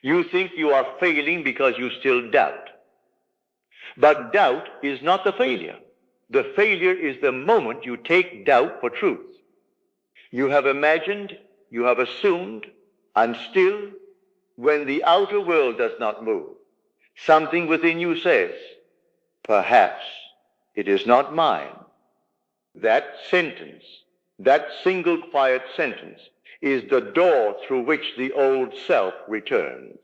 You think you are failing because you still doubt. But doubt is not the failure. The failure is the moment you take doubt for truth. You have imagined, you have assumed, and still, when the outer world does not move, something within you says, perhaps it is not mine. That sentence, that single quiet sentence, is the door through which the old self returns.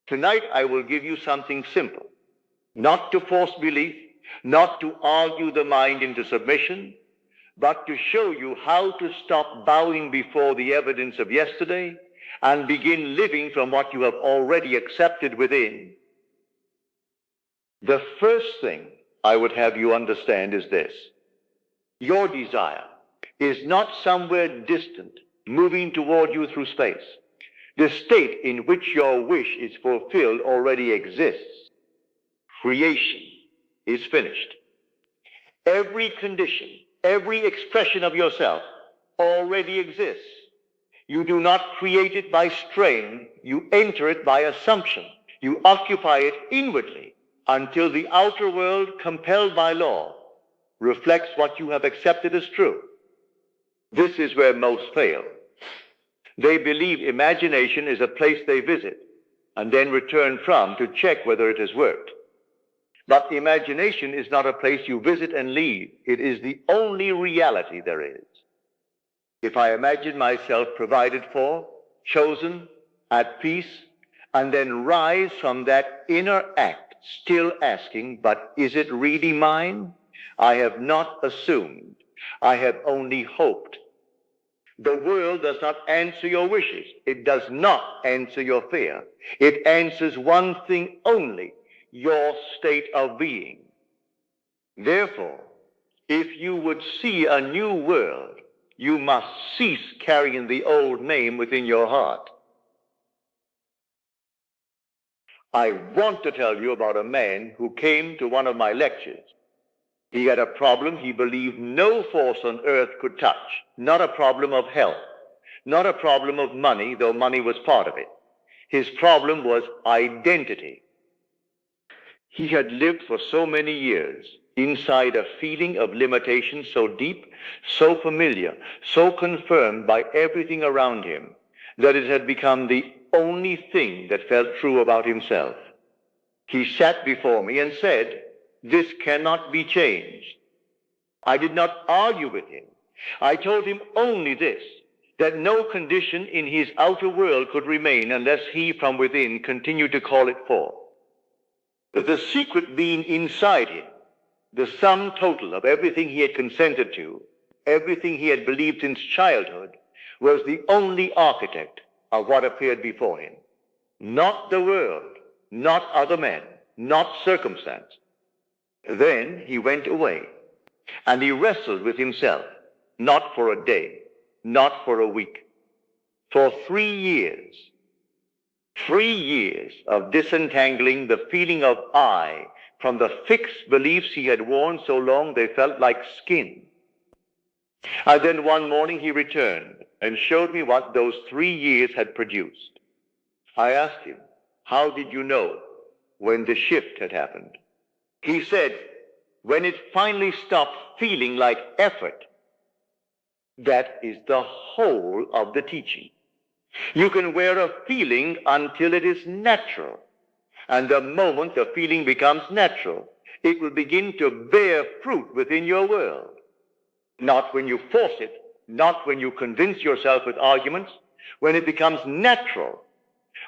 Tonight I will give you something simple, not to force belief, not to argue the mind into submission, but to show you how to stop bowing before the evidence of yesterday and begin living from what you have already accepted within. The first thing I would have you understand is this. Your desire is not somewhere distant, moving toward you through space. The state in which your wish is fulfilled already exists. Creation is finished. Every condition, every expression of yourself already exists. You do not create it by strain. You enter it by assumption. You occupy it inwardly until the outer world, compelled by law, reflects what you have accepted as true. This is where most fail. They believe imagination is a place they visit and then return from to check whether it has worked. But imagination is not a place you visit and leave. It is the only reality there is. If I imagine myself provided for, chosen, at peace, and then rise from that inner act, still asking, but is it really mine? I have not assumed. I have only hoped. The world does not answer your wishes. It does not answer your fear. It answers one thing only, your state of being. Therefore, if you would see a new world, you must cease carrying the old name within your heart. I want to tell you about a man who came to one of my lectures. He had a problem he believed no force on earth could touch, not a problem of health, not a problem of money, though money was part of it. His problem was identity. He had lived for so many years inside a feeling of limitation so deep, so familiar, so confirmed by everything around him, that it had become the only thing that felt true about himself. He sat before me and said, "This cannot be changed." I did not argue with him. I told him only this, that no condition in his outer world could remain unless he from within continued to call it forth. The secret being inside him, the sum total of everything he had consented to, everything he had believed since childhood, was the only architect of what appeared before him. Not the world, not other men, not circumstance. Then he went away, and he wrestled with himself, not for a day, not for a week, for 3 years. 3 years of disentangling the feeling of I from the fixed beliefs he had worn so long they felt like skin. And then one morning he returned and showed me what those 3 years had produced. I asked him, "How did you know when the shift had happened?" He said, "When it finally stopped feeling like effort." That is the whole of the teaching. You can wear a feeling until it is natural. And the moment the feeling becomes natural, it will begin to bear fruit within your world. Not when you force it, not when you convince yourself with arguments, when it becomes natural,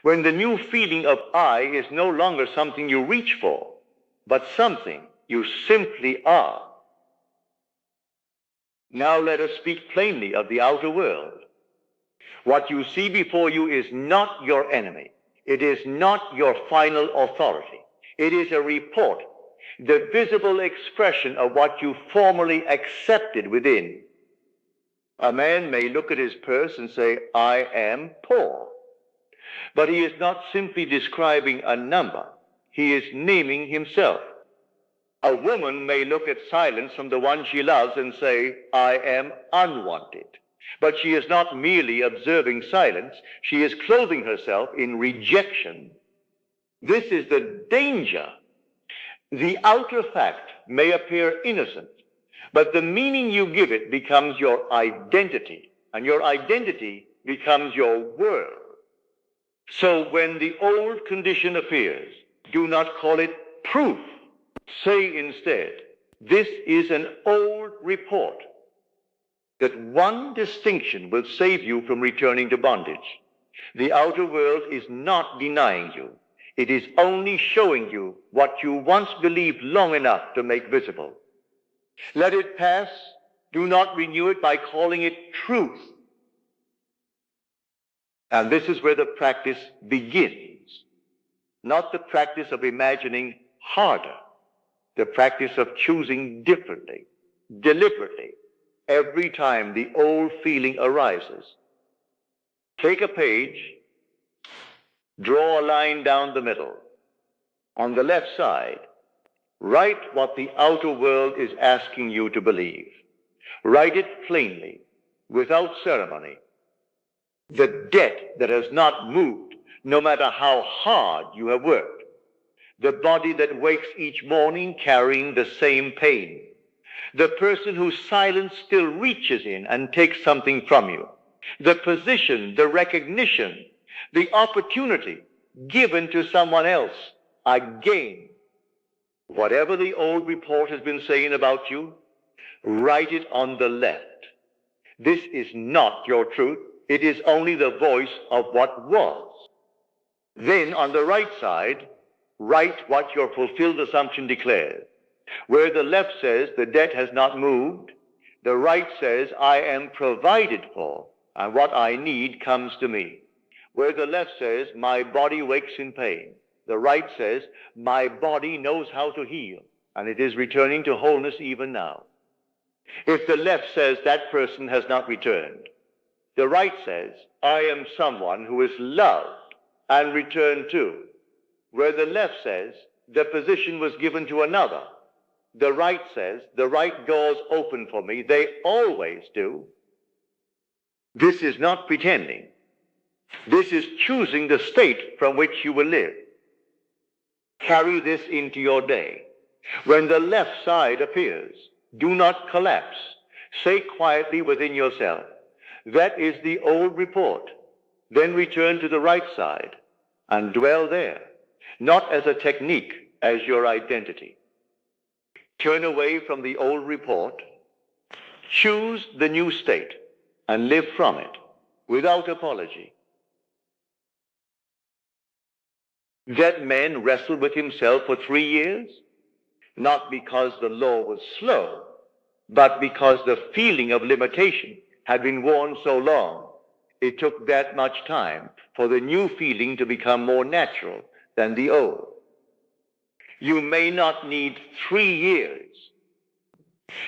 when the new feeling of I is no longer something you reach for, but something you simply are. Now let us speak plainly of the outer world. What you see before you is not your enemy. It is not your final authority. It is a report, the visible expression of what you formerly accepted within. A man may look at his purse and say, "I am poor." But he is not simply describing a number. He is naming himself. A woman may look at silence from the one she loves and say, "I am unwanted." But she is not merely observing silence. She is clothing herself in rejection. This is the danger. The outer fact may appear innocent, but the meaning you give it becomes your identity, and your identity becomes your world. So when the old condition appears, do not call it proof. Say instead, this is an old report. That one distinction will save you from returning to bondage. The outer world is not denying you. It is only showing you what you once believed long enough to make visible. Let it pass. Do not renew it by calling it truth. And this is where the practice begins. Not the practice of imagining harder. The practice of choosing differently, deliberately, every time the old feeling arises. Take a page, draw a line down the middle. On the left side, write what the outer world is asking you to believe. Write it plainly, without ceremony. The debt that has not moved, no matter how hard you have worked. The body that wakes each morning carrying the same pain. The person whose silence still reaches in and takes something from you. The position, the recognition, the opportunity given to someone else. Again, whatever the old report has been saying about you, write it on the left. This is not your truth. It is only the voice of what was. Then on the right side, write what your fulfilled assumption declares. Where the left says the debt has not moved, the right says I am provided for, and what I need comes to me. Where the left says my body wakes in pain, the right says my body knows how to heal, and it is returning to wholeness even now. If the left says that person has not returned, the right says I am someone who is loved and returned to. Where the left says the position was given to another, the right says, the right doors open for me. They always do. This is not pretending. This is choosing the state from which you will live. Carry this into your day. When the left side appears, do not collapse. Say quietly within yourself, that is the old report. Then return to the right side and dwell there, not as a technique, as your identity. Turn away from the old report, choose the new state, and live from it without apology. That man wrestled with himself for 3 years, not because the law was slow, but because the feeling of limitation had been worn so long. It took that much time for the new feeling to become more natural than the old. You may not need 3 years.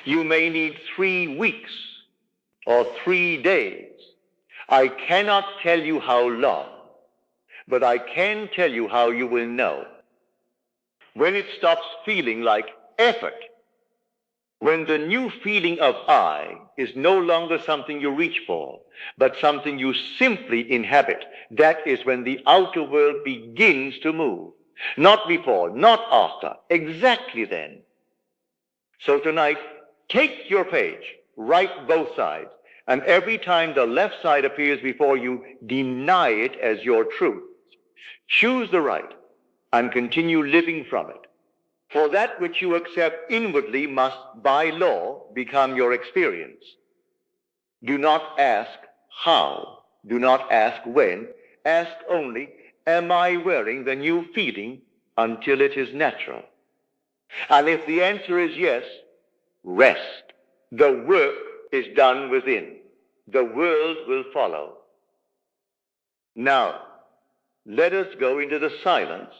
You may need 3 weeks or 3 days. I cannot tell you how long, but I can tell you how you will know. When it stops feeling like effort, when the new feeling of I is no longer something you reach for, but something you simply inhabit, that is when the outer world begins to move. Not before, not after, exactly then. So tonight, take your page, write both sides, and every time the left side appears before you, deny it as your truth. Choose the right and continue living from it. For that which you accept inwardly must, by law, become your experience. Do not ask how. Do not ask when. Ask only, am I wearing the new feeling until it is natural? And if the answer is yes, rest. The work is done within. The world will follow. Now, let us go into the silence